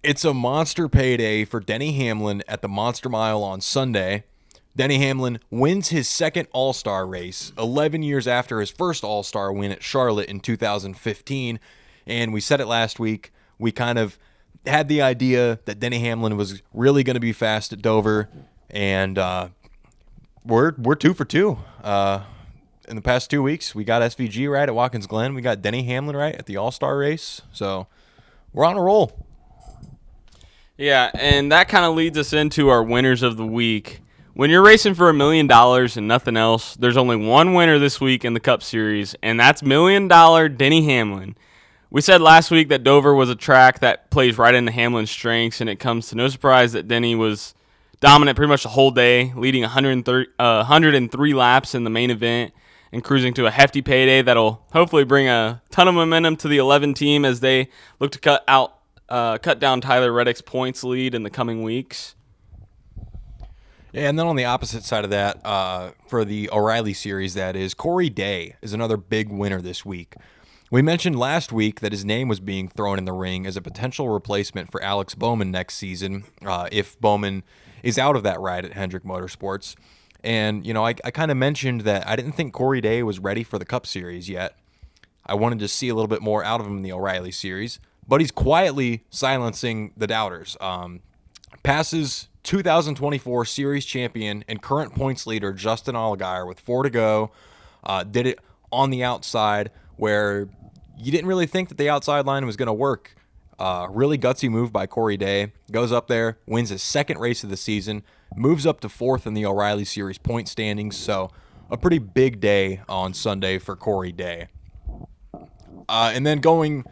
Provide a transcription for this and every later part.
It's a monster payday for Denny Hamlin at the Monster Mile on Sunday. Denny Hamlin wins his second All-Star race 11 years after his first All-Star win at Charlotte in 2015. And we said it last week. We kind of had the idea that Denny Hamlin was really going to be fast at Dover. And we're 2 for 2. In the past 2 weeks, we got SVG right at Watkins Glen. We got Denny Hamlin right at the All-Star race. So we're on a roll. Yeah, and that kind of leads us into our winners of the week. When you're racing for $1 million and nothing else, there's only one winner this week in the Cup Series, and that's $1 million Denny Hamlin. We said last week that Dover was a track that plays right into Hamlin's strengths, and it comes to no surprise that Denny was dominant pretty much the whole day, leading 103 laps in the main event and cruising to a hefty payday that'll hopefully bring a ton of momentum to the 11 team as they look to cut down Tyler Reddick's points lead in the coming weeks. Yeah, and then on the opposite side of that, for the O'Reilly Series, that is, Corey Day is another big winner this week. We mentioned last week that his name was being thrown in the ring as a potential replacement for Alex Bowman next season, if Bowman is out of that ride at Hendrick Motorsports. And, I kind of mentioned that I didn't think Corey Day was ready for the Cup Series yet. I wanted to see a little bit more out of him in the O'Reilly Series, but he's quietly silencing the doubters. Passes 2024 Series champion and current points leader Justin Allgaier with 4 to go. Did it on the outside where you didn't really think that the outside line was going to work. Really gutsy move by Corey Day. Goes up there, wins his second race of the season, moves up to 4th in the O'Reilly Series point standings. So a pretty big day on Sunday for Corey Day. And then going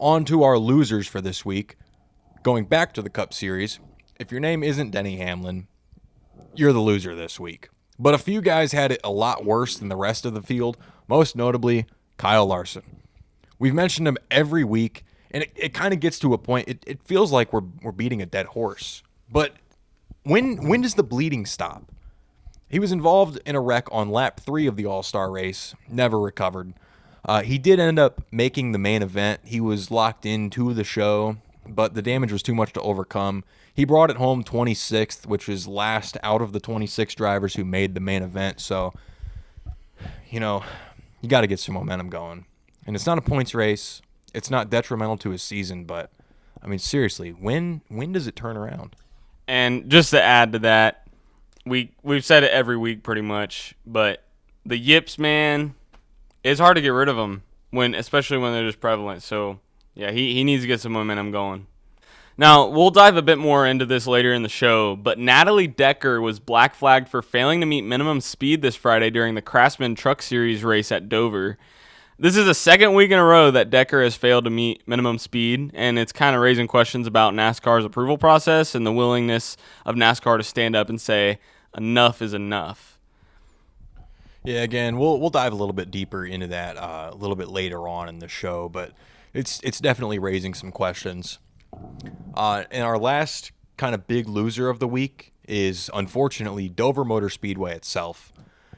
on to our losers for this week, going back to the Cup Series, if your name isn't Denny Hamlin, you're the loser this week. But a few guys had it a lot worse than the rest of the field, most notably Kyle Larson. We've mentioned him every week, and it kind of gets to a point, it feels like we're beating a dead horse. But when does the bleeding stop? He was involved in a wreck on lap 3 of the All-Star race, never recovered. He did end up making the main event. He was locked into the show, but the damage was too much to overcome. He brought it home 26th, which was last out of the 26 drivers who made the main event. So, you got to get some momentum going. And it's not a points race. It's not detrimental to his season, but, seriously, when does it turn around? And just to add to that, we've said it every week pretty much, but the yips, man, it's hard to get rid of them, especially when they're just prevalent. So, yeah, he needs to get some momentum going. Now, we'll dive a bit more into this later in the show, but Natalie Decker was black flagged for failing to meet minimum speed this Friday during the Craftsman Truck Series race at Dover. This is the second week in a row that Decker has failed to meet minimum speed, and it's kind of raising questions about NASCAR's approval process and the willingness of NASCAR to stand up and say, enough is enough. Yeah, again, we'll dive a little bit deeper into that a little bit later on in the show, but it's definitely raising some questions. And our last kind of big loser of the week is, unfortunately, Dover Motor Speedway itself.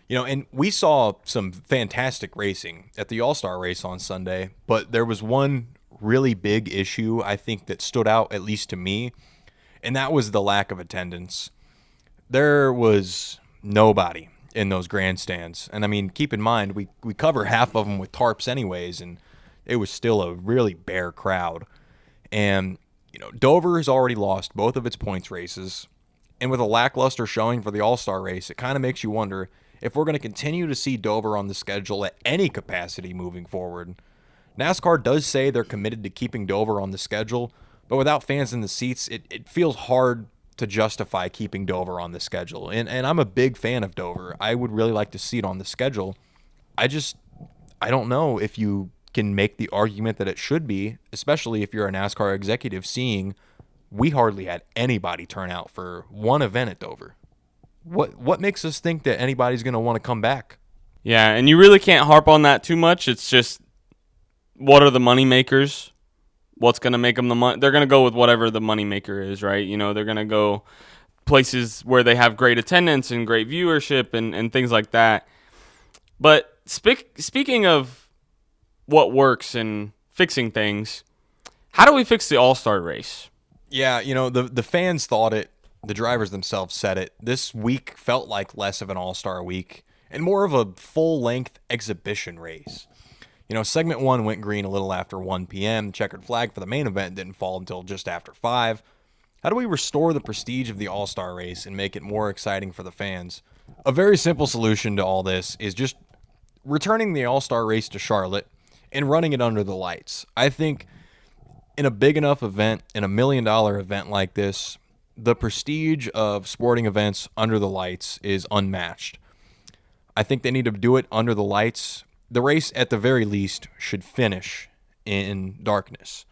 And we saw some fantastic racing at the All-Star race on Sunday, but there was one really big issue, I think, that stood out, at least to me, and that was the lack of attendance. There was nobody in those grandstands. And, keep in mind, we cover half of them with tarps anyways, and it was still a really bare crowd. And, Dover has already lost both of its points races. And with a lackluster showing for the All-Star race, it kind of makes you wonder if we're going to continue to see Dover on the schedule at any capacity moving forward. NASCAR does say they're committed to keeping Dover on the schedule, but without fans in the seats, it feels hard to justify keeping Dover on the schedule. And I'm a big fan of Dover. I would really like to see it on the schedule. I don't know if you can make the argument that it should be, especially if you're a NASCAR executive, seeing we hardly had anybody turn out for one event at Dover. What makes us think that anybody's going to want to come back? Yeah, and you really can't harp on that too much. It's just, what are the money makers? What's going to make them the money? They're going to go with whatever the money maker is, right? They're going to go places where they have great attendance and great viewership and things like that. But speaking of what works and fixing things, how do we fix the All-Star race? Yeah, the fans thought it, the drivers themselves said it. This week felt like less of an all-star week and more of a full-length exhibition race. Segment 1 went green a little after 1 p.m. The checkered flag for the main event didn't fall until just after 5. How do we restore the prestige of the all-star race and make it more exciting for the fans? A very simple solution to all this is just returning the all-star race to Charlotte and running it under the lights. I think in a big enough event, in $1 million event like this, the prestige of sporting events under the lights is unmatched. I think they need to do it under the lights. The race, at the very least, should finish in darkness.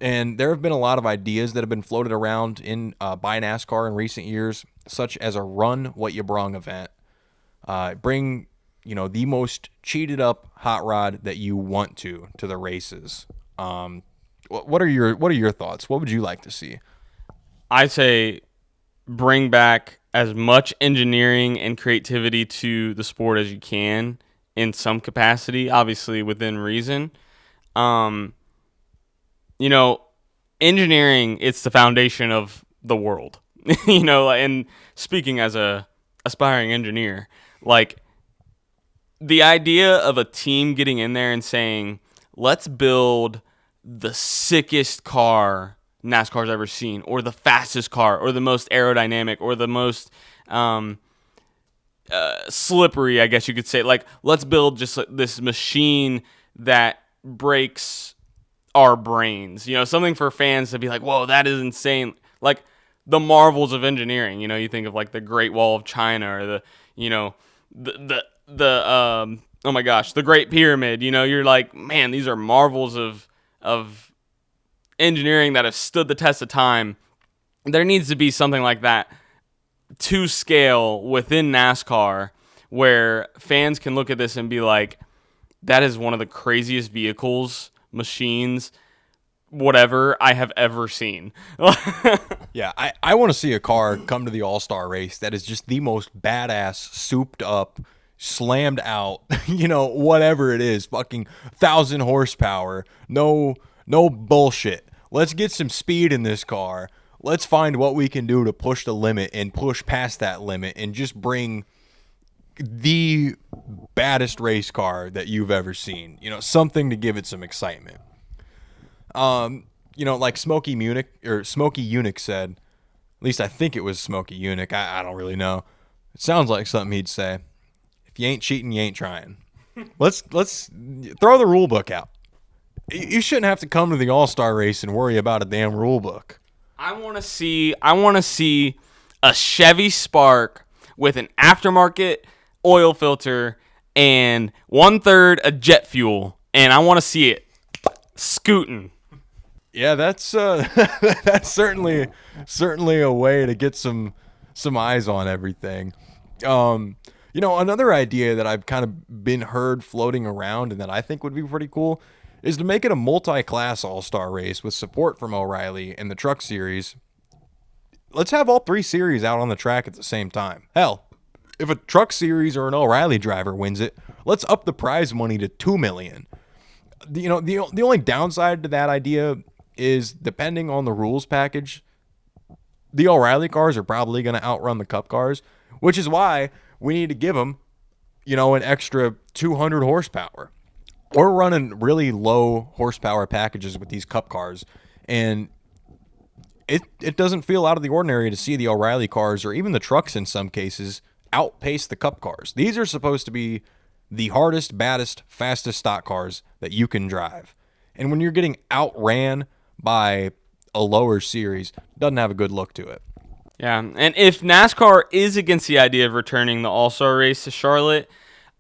And there have been a lot of ideas that have been floated around by NASCAR in recent years, such as a run what you brung event. Bring the most cheated up hot rod that you want to the races. What are your thoughts? What would you like to see? I say bring back as much engineering and creativity to the sport as you can in some capacity, obviously within reason. Engineering, it's the foundation of the world. And speaking as a aspiring engineer, like the idea of a team getting in there and saying, let's build the sickest car NASCAR's ever seen, or the fastest car, or the most aerodynamic, or the most slippery, I guess you could say. Like, let's build just this machine that breaks our brains. Something for fans to be like, whoa, that is insane. Like, the marvels of engineering. You think of like the Great Wall of China, or oh my gosh, the Great Pyramid. You're like, man, these are marvels of engineering that have stood the test of time. There needs to be something like that to scale within NASCAR where fans can look at this and be like, that is one of the craziest vehicles, machines, whatever I have ever seen. Yeah, I want to see a car come to the All-Star race that is just the most badass, souped up, slammed out, whatever it is, fucking 1,000 horsepower, no bullshit. Let's get some speed in this car. Let's find what we can do to push the limit and push past that limit and just bring the baddest race car that you've ever seen. Something to give it some excitement. Like Smokey Unick said, at least I think it was Smokey Unick. I don't really know. It sounds like something he'd say. If you ain't cheating, you ain't trying. Let's throw the rule book out. You shouldn't have to come to the All-Star race and worry about a damn rule book. I want to see a Chevy Spark with an aftermarket oil filter and 1/3 a jet fuel, and I want to see it scooting. Yeah, that's that's certainly a way to get some eyes on everything. Another idea that I've kind of been heard floating around and that I think would be pretty cool is to make it a multi-class all-star race with support from O'Reilly and the Truck Series. Let's have all 3 series out on the track at the same time. Hell, if a Truck Series or an O'Reilly driver wins it, let's up the prize money to $2 million. The only downside to that idea is, depending on the rules package, the O'Reilly cars are probably going to outrun the Cup cars, which is why we need to give them, an extra 200 horsepower. We're running really low horsepower packages with these Cup cars, and it doesn't feel out of the ordinary to see the O'Reilly cars, or even the trucks in some cases, outpace the Cup cars. These are supposed to be the hardest, baddest, fastest stock cars that you can drive. And when you're getting outran by a lower series, it doesn't have a good look to it. Yeah, and if NASCAR is against the idea of returning the All-Star race to Charlotte,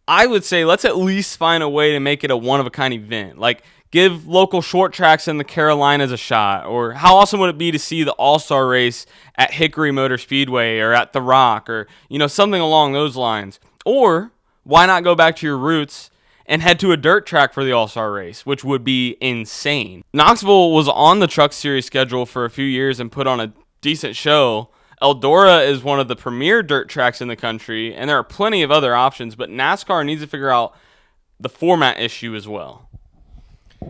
I would say let's at least find a way to make it a one-of-a-kind event. Like, give local short tracks in the Carolinas a shot. Or how awesome would it be to see the All-Star race at Hickory Motor Speedway or at The Rock, or, something along those lines. Or why not go back to your roots and head to a dirt track for the All-Star race, which would be insane. Knoxville was on the Truck Series schedule for a few years and put on a decent show. Eldora is one of the premier dirt tracks in the country, and there are plenty of other options, but NASCAR needs to figure out the format issue as well.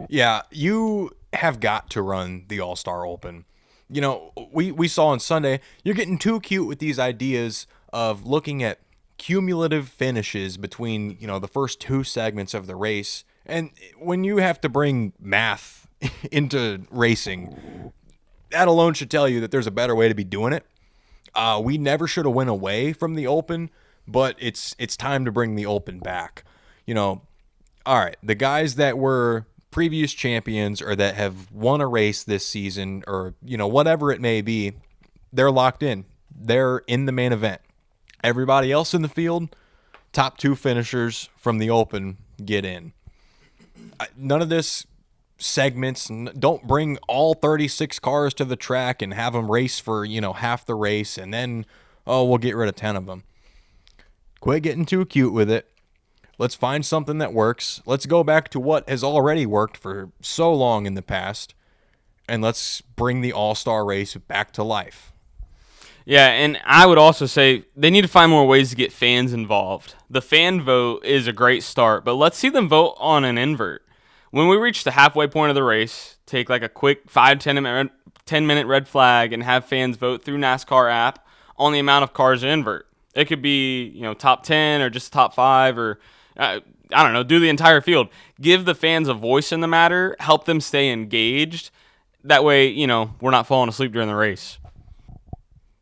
Yeah, you have got to run the All-Star Open. we saw on Sunday, you're getting too cute with these ideas of looking at cumulative finishes between, the first two segments of the race. And when you have to bring math into racing, that alone should tell you that there's a better way to be doing it. We never should have went away from the Open, but it's time to bring the Open back. All right, the guys that were previous champions or that have won a race this season or, whatever it may be, they're locked in. They're in the main event. Everybody else in the field, top two finishers from the Open get in. None of this segments. Don't bring all 36 cars to the track and have them race for, half the race and then, we'll get rid of 10 of them. Quit getting too cute with it. Let's find something that works. Let's go back to what has already worked for so long in the past, and let's bring the all-star race back to life. Yeah, and I would also say they need to find more ways to get fans involved. The fan vote is a great start, but let's see them vote on an invert. When we reach the halfway point of the race, take like a quick 10-minute red flag and have fans vote through NASCAR app on the amount of cars to invert. It could be, top 10 or just top 5 or I don't know, do the entire field. Give the fans a voice in the matter, help them stay engaged. That way, we're not falling asleep during the race.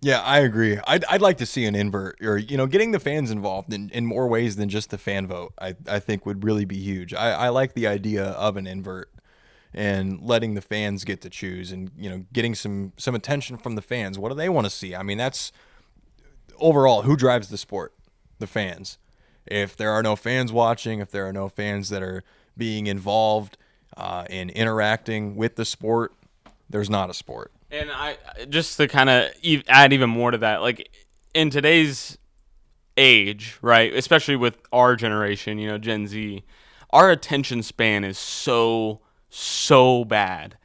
Yeah, I agree. I'd like to see an invert or, getting the fans involved in more ways than just the fan vote, I think would really be huge. I like the idea of an invert and letting the fans get to choose and, getting some attention from the fans. What do they want to see? I mean, that's overall, who drives the sport? The fans. If there are no fans watching, if there are no fans that are being involved in interacting with the sport, there's not a sport. And I just to kind of add even more to that, like in today's age, right, especially with our generation, Gen Z, our attention span is so bad.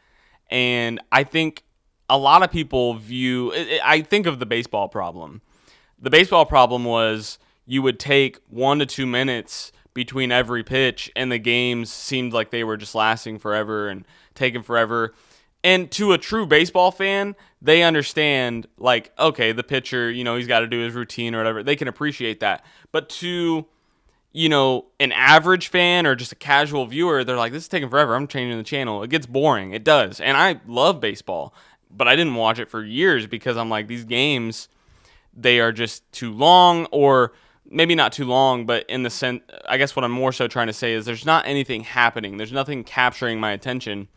And I think a lot of people I think of the baseball problem. The baseball problem was you would take 1 to 2 minutes between every pitch, and the games seemed like they were just lasting forever and taking forever. And to a true baseball fan, they understand, like, okay, the pitcher, he's got to do his routine or whatever. They can appreciate that. But to, an average fan or just a casual viewer, they're like, this is taking forever. I'm changing the channel. It gets boring. It does. And I love baseball, but I didn't watch it for years because I'm like, these games, they are just too long, or maybe not too long, but in the sense, I guess what I'm more so trying to say is there's not anything happening. There's nothing capturing my attention.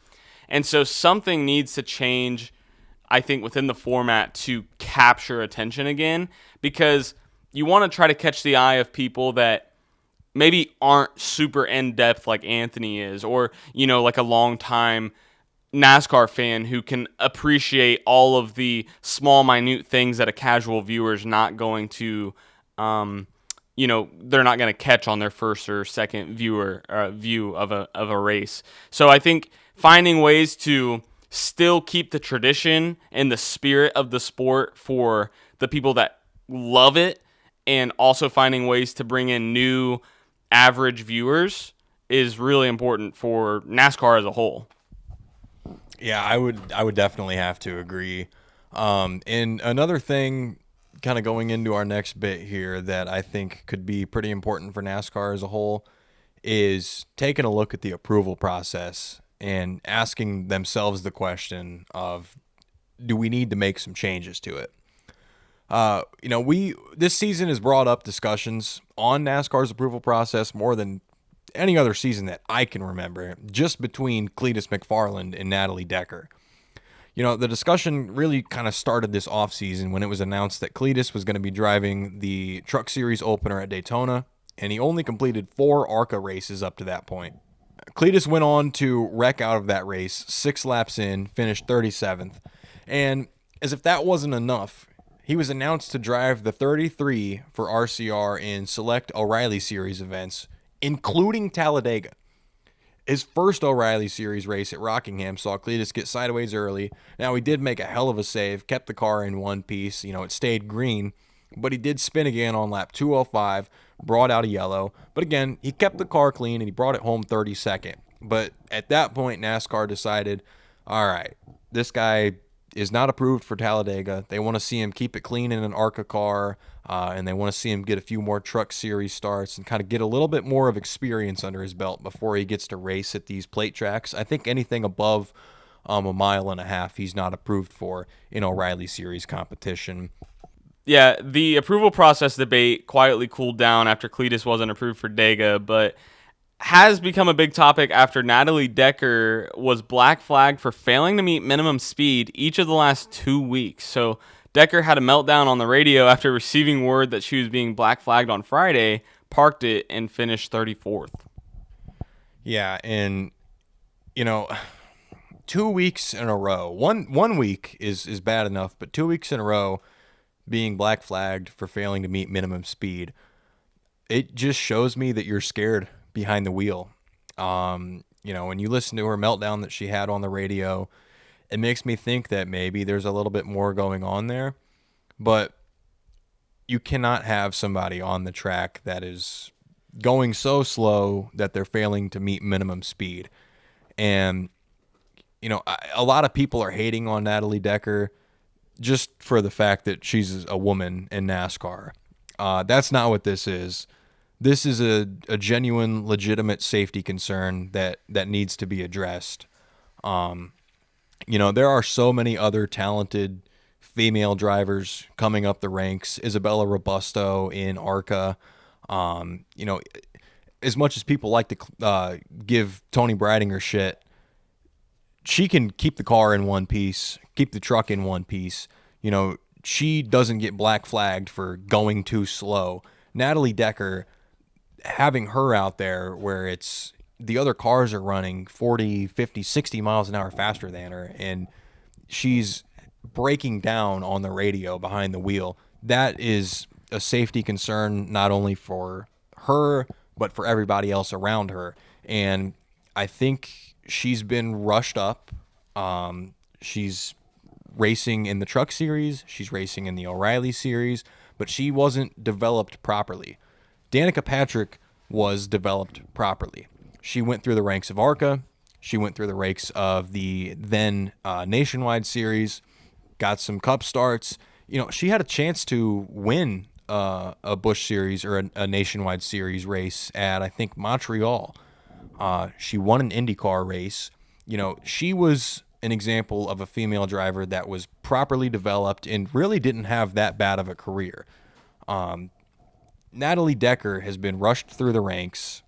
And so something needs to change, I think, within the format to capture attention again, because you want to try to catch the eye of people that maybe aren't super in-depth like Anthony is, or, like a long-time NASCAR fan who can appreciate all of the small, minute things that a casual viewer is not going to, they're not going to catch on their first or second view of a race. So I think finding ways to still keep the tradition and the spirit of the sport for the people that love it, and also finding ways to bring in new average viewers is really important for NASCAR as a whole. Yeah, I would definitely have to agree. And another thing, kind of going into our next bit here, that I think could be pretty important for NASCAR as a whole is taking a look at the approval process and asking themselves the question of, do we need to make some changes to it? This season has brought up discussions on NASCAR's approval process more than any other season that I can remember, just between Cletus McFarland and Natalie Decker. The discussion really kind of started this offseason when it was announced that Cletus was going to be driving the Truck Series opener at Daytona, and he only completed 4 ARCA races up to that point. Cletus went on to wreck out of that race 6 laps in, finished 37th, and as if that wasn't enough, he was announced to drive the 33 for RCR in select O'Reilly Series events, including Talladega. His first O'Reilly Series race at Rockingham saw Cletus get sideways early. Now, he did make a hell of a save, kept the car in one piece. It stayed green, but he did spin again on lap 205, brought out a yellow. But again, he kept the car clean, and he brought it home 32nd. But at that point, NASCAR decided, all right, this guy is not approved for Talladega. They want to see him keep it clean in an ARCA car, and they want to see him get a few more Truck Series starts and kind of get a little bit more of experience under his belt before he gets to race at these plate tracks. I think anything above a mile and a half, he's not approved for in O'Reilly Series competition. Yeah, the approval process debate quietly cooled down after Cletus wasn't approved for Dega, but has become a big topic after Natalie Decker was black flagged for failing to meet minimum speed each of the last 2 weeks. So Decker had a meltdown on the radio after receiving word that she was being black flagged on Friday, parked it, and finished 34th. Yeah, and, 2 weeks in a row. One week is bad enough, but 2 weeks in a row being black flagged for failing to meet minimum speed, it just shows me that you're scared behind the wheel. When you listen to her meltdown that she had on the radio, it makes me think that maybe there's a little bit more going on there. But you cannot have somebody on the track that is going so slow that they're failing to meet minimum speed. And, a lot of people are hating on Natalie Decker just for the fact that she's a woman in NASCAR. That's not what this is. This is a genuine, legitimate safety concern that needs to be addressed. There are so many other talented female drivers coming up the ranks. Isabella Robusto in ARCA. As much as people like to give Tony Breidinger shit, she can keep the car in one piece, keep the truck in one piece. She doesn't get black flagged for going too slow. Natalie Decker, having her out there where it's the other cars are running 40, 50, 60 miles an hour faster than her, and she's breaking down on the radio behind the wheel, that is a safety concern not only for her, but for everybody else around her. And I think she's been rushed up. She's racing in the Truck Series. She's racing in the O'Reilly Series, but she wasn't developed properly. Danica Patrick was developed properly. She went through the ranks of ARCA. She went through the ranks of the then Nationwide Series, got some Cup starts. She had a chance to win a Busch Series or a Nationwide Series race at, I think, Montreal. She won an IndyCar race. She was an example of a female driver that was properly developed and really didn't have that bad of a career. Natalie Decker has been rushed through the ranks,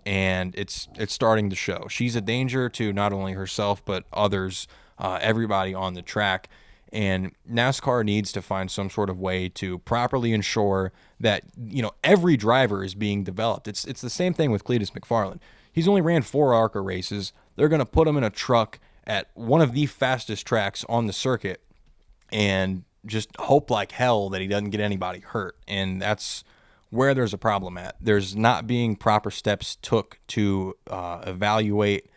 and it's starting to show. She's a danger to not only herself but others, everybody on the track. And NASCAR needs to find some sort of way to properly ensure that every driver is being developed. It's the same thing with Cletus McFarland. He's only ran 4 ARCA races. They're going to put him in a truck at one of the fastest tracks on the circuit and just hope like hell that he doesn't get anybody hurt. And that's where there's a problem at. There's not being proper steps took to evaluate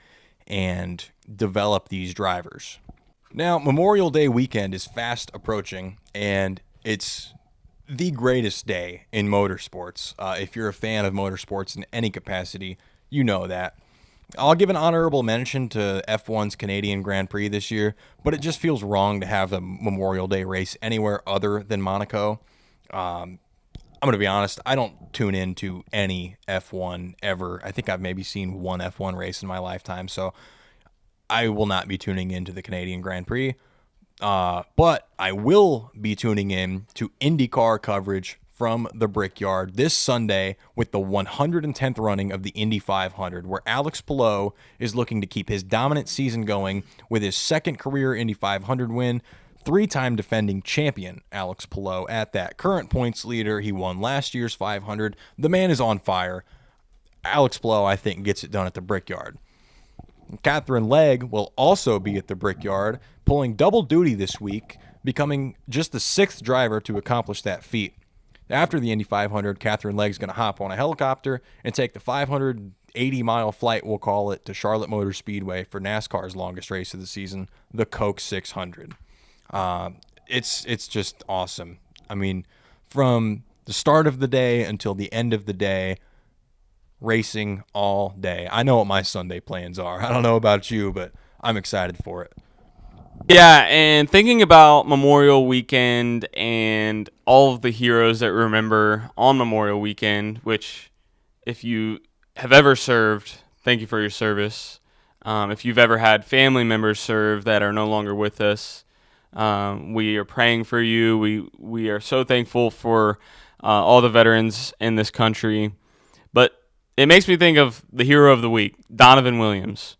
and develop these drivers. Now, Memorial Day weekend is fast approaching, and it's the greatest day in motorsports. If you're a fan of motorsports in any capacity, you know that. I'll give an honorable mention to F1's Canadian Grand Prix this year, but it just feels wrong to have the Memorial Day race anywhere other than Monaco. I'm going to be honest, I don't tune into any F1 ever. I think I've maybe seen one F1 race in my lifetime, so I will not be tuning into the Canadian Grand Prix. But I will be tuning in to IndyCar coverage from the Brickyard this Sunday with the 110th running of the Indy 500, where Alex Palou is looking to keep his dominant season going with his second career Indy 500 win. 3-time defending champion Alex Palou at that. Current points leader. He won last year's 500. The man is on fire. Alex Palou, I think, gets it done at the Brickyard. Catherine Legg will also be at the Brickyard, pulling double duty this week, becoming just the 6th driver to accomplish that feat. After the Indy 500, Catherine Legg's going to hop on a helicopter and take the 580-mile flight, we'll call it, to Charlotte Motor Speedway for NASCAR's longest race of the season, the Coke 600. It's just awesome. I mean, from the start of the day until the end of the day, racing all day. I know what my Sunday plans are. I don't know about you, but I'm excited for it. Yeah, and thinking about Memorial Weekend and all of the heroes that we remember on Memorial Weekend, which if you have ever served, thank you for your service. If you've ever had family members serve that are no longer with us, we are praying for you. We are so thankful for all the veterans in this country. But it makes me think of the hero of the week, Donovan Williams.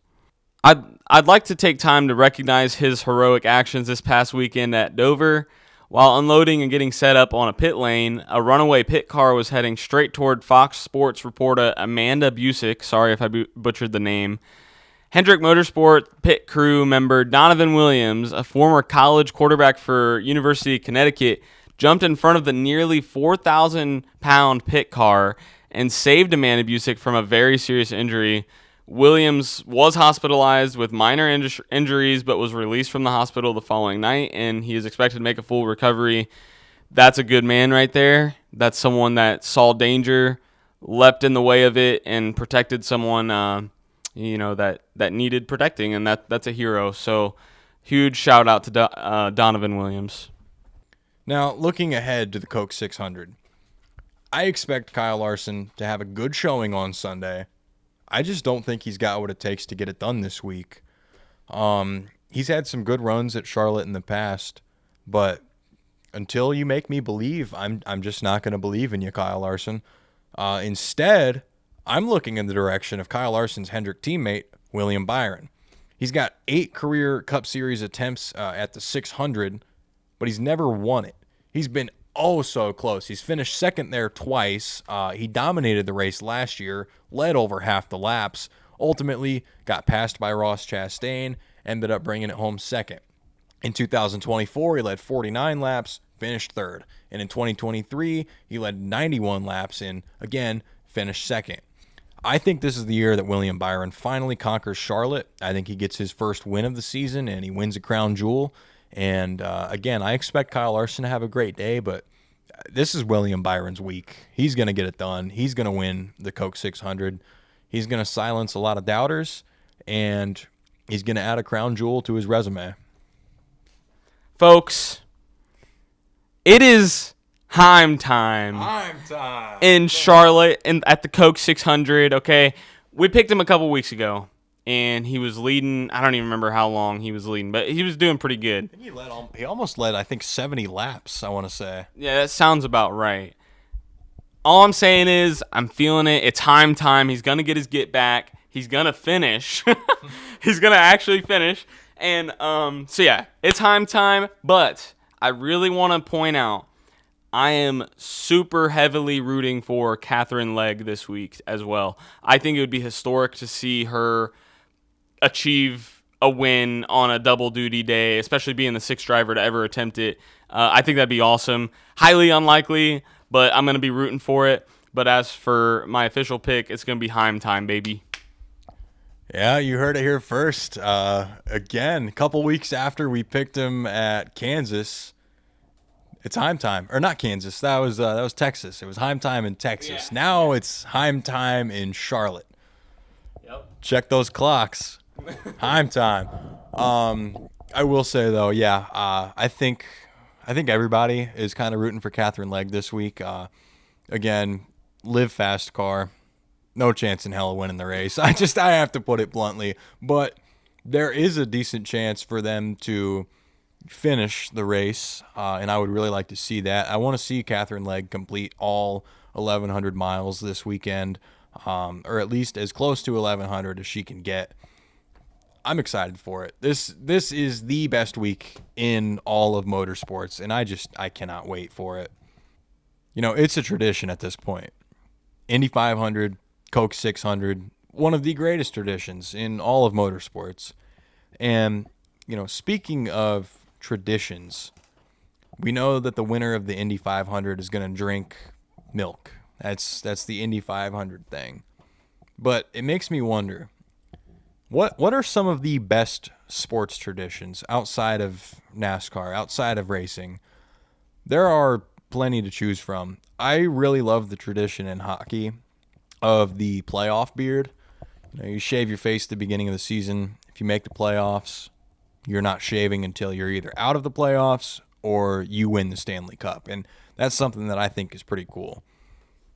I'd like to take time to recognize his heroic actions this past weekend at Dover. While unloading and getting set up on a pit lane, a runaway pit car was heading straight toward Fox Sports reporter Amanda Busick. Sorry if I butchered the name. Hendrick Motorsport pit crew member Donovan Williams, a former college quarterback for University of Connecticut, jumped in front of the nearly 4,000-pound pit car and saved Amanda Busick from a very serious injury. Williams was hospitalized with minor injuries but was released from the hospital the following night, and he is expected to make a full recovery. That's a good man right there. That's someone that saw danger, leapt in the way of it, and protected someone that needed protecting, and that's a hero. So huge shout out to Donovan Williams. Now, looking ahead to the Coke 600, I expect Kyle Larson to have a good showing on Sunday. I just don't think he's got what it takes to get it done this week. He's had some good runs at Charlotte in the past, but until you make me believe, I'm just not going to believe in you, Kyle Larson. Instead, I'm looking in the direction of Kyle Larson's Hendrick teammate, William Byron. He's got 8 career Cup Series attempts at the 600, but he's never won it. He's been oh so close. He's finished second there twice. He dominated the race last year, led over half the laps, ultimately got passed by Ross Chastain, ended up bringing it home second. In 2024, he led 49 laps, finished third. And in 2023, he led 91 laps and, again, finished second. I think this is the year that William Byron finally conquers Charlotte. I think he gets his first win of the season and he wins a crown jewel. And again, I expect Kyle Larson to have a great day, but this is William Byron's week. He's going to get it done. He's going to win the Coke 600. He's going to silence a lot of doubters, and he's going to add a crown jewel to his resume. Folks, it is Heim time. In Charlotte and at the Coke 600, okay? We picked him a couple weeks ago, and he was leading. I don't even remember how long he was leading, but he was doing pretty good. I think he almost led, I think, 70 laps, I want to say. Yeah, that sounds about right. All I'm saying is I'm feeling it. It's Heim time. He's going to get his get back. He's going to finish. He's going to actually finish. And so, yeah, it's Heim time, but I really want to point out I am super heavily rooting for Catherine Legg this week as well. I think it would be historic to see her achieve a win on a double duty day, especially being the sixth driver to ever attempt it. I think that'd be awesome. Highly unlikely, but I'm going to be rooting for it. But as for my official pick, it's going to be Heim time, baby. Yeah, you heard it here first. Again, a couple weeks after we picked him at Kansas, it's Heim time. Or not Kansas, that was Texas. It was Heim time in Texas. Yeah. Now it's Heim time in Charlotte. Yep. Check those clocks. Heim time. I will say though, yeah, I think everybody is kind of rooting for Catherine Legg this week. Again, live fast car. No chance in hell of winning the race. I have to put it bluntly, but there is a decent chance for them to finish the race, and I would really like to see that. I want to see Catherine Legg complete all 1,100 miles this weekend, or at least as close to 1,100 as she can get. I'm excited for it. This is the best week in all of motorsports, and I cannot wait for it. You know, it's a tradition at this point. Indy 500, Coke 600, one of the greatest traditions in all of motorsports. And, you know, speaking of traditions, we know that the winner of the Indy 500 is going to drink milk. That's the Indy 500 thing. But it makes me wonder, what are some of the best sports traditions outside of NASCAR, outside of racing? There are plenty to choose from. I really love the tradition in hockey of the playoff beard. You know, you shave your face at the beginning of the season. If you make the playoffs, you're not shaving until you're either out of the playoffs or you win the Stanley Cup. And that's something that I think is pretty cool.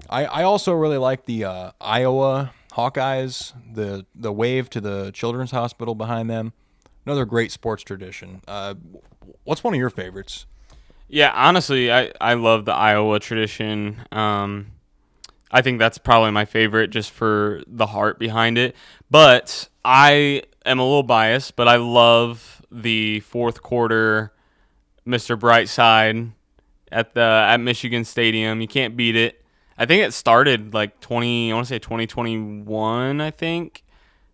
I also really like the Iowa Hawkeyes, the wave to the Children's Hospital behind them. Another great sports tradition. What's one of your favorites? Yeah, honestly, I love the Iowa tradition. I think that's probably my favorite just for the heart behind it. But I am a little biased, but I love the fourth quarter Mr. Brightside at Michigan Stadium. You can't beat it. I think it started like I want to say 2021, I think.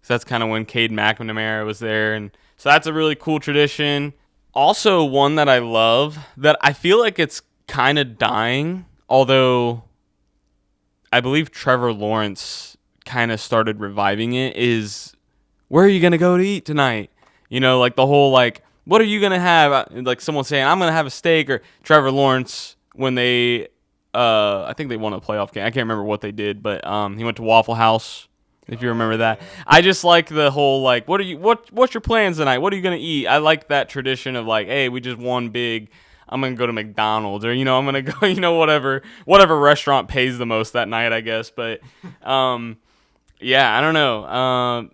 So that's kind of when Cade McNamara was there. And so that's a really cool tradition. Also, one that I love that I feel like it's kind of dying, although I believe Trevor Lawrence kind of started reviving it, is where are you going to go to eat tonight? You know, like the whole, like, what are you going to have? Like someone saying, I'm going to have a steak, or Trevor Lawrence, when they, I think they won a playoff game. I can't remember what they did, but he went to Waffle House, if you remember that. I just like the whole, like, what's your plans tonight? What are you going to eat? I like that tradition of, like, hey, we just won big. I'm going to go to McDonald's, or, I'm going to go, whatever restaurant pays the most that night, I guess. But, yeah, I don't know.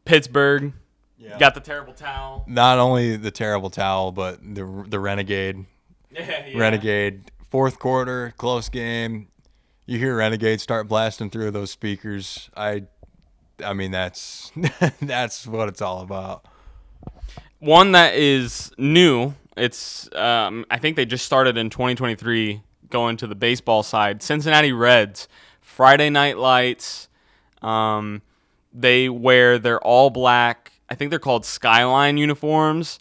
Pittsburgh got the terrible towel. Not only the terrible towel, but the Renegade. Yeah. Renegade, fourth quarter, close game. You hear Renegade start blasting through those speakers. I mean, that's that's what it's all about. One that is new. It's I think they just started in 2023 going to the baseball side. Cincinnati Reds, Friday Night Lights. They wear their all black, I think they're called Skyline uniforms.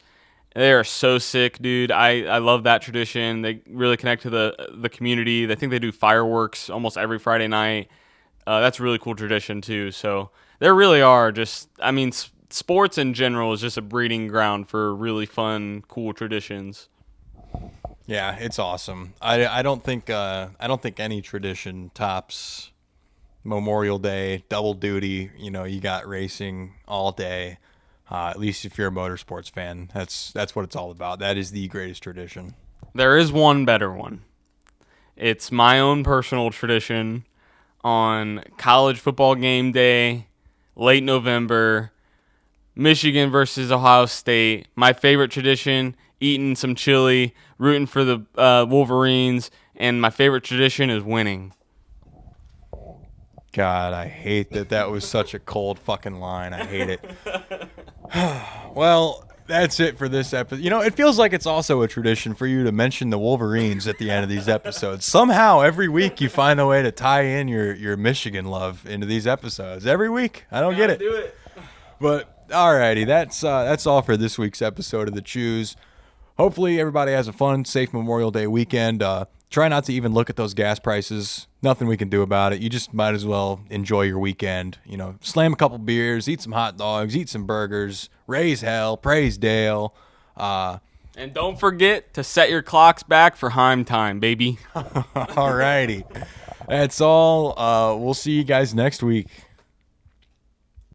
They are so sick, dude. I love that tradition. They really connect to the community. I think they do fireworks almost every Friday night. That's a really cool tradition too. So there really are just, I mean, sports in general is just a breeding ground for really fun, cool traditions. Yeah, it's awesome. I don't think any tradition tops Memorial Day, double duty. You got racing all day. At least if you're a motorsports fan, that's what it's all about. That is the greatest tradition. There is one better one. It's my own personal tradition on college football game day, late November, Michigan versus Ohio State. My favorite tradition, eating some chili, rooting for the Wolverines, and my favorite tradition is winning. God, I hate that was such a cold fucking line. I hate it. Well, that's it for this episode. It feels like it's also a tradition for you to mention the Wolverines at the end of these episodes. Somehow, every week you find a way to tie in your Michigan love into these episodes. Every week. I don't get it. Do it. But alrighty, that's all for this week's episode of The Chews. Hopefully everybody has a fun, safe Memorial Day weekend. Try not to even look at those gas prices. Nothing we can do about it. You just might as well enjoy your weekend. Slam a couple beers, eat some hot dogs, eat some burgers, raise hell, praise Dale. And don't forget to set your clocks back for Heim time, baby. Alrighty. That's all. We'll see you guys next week.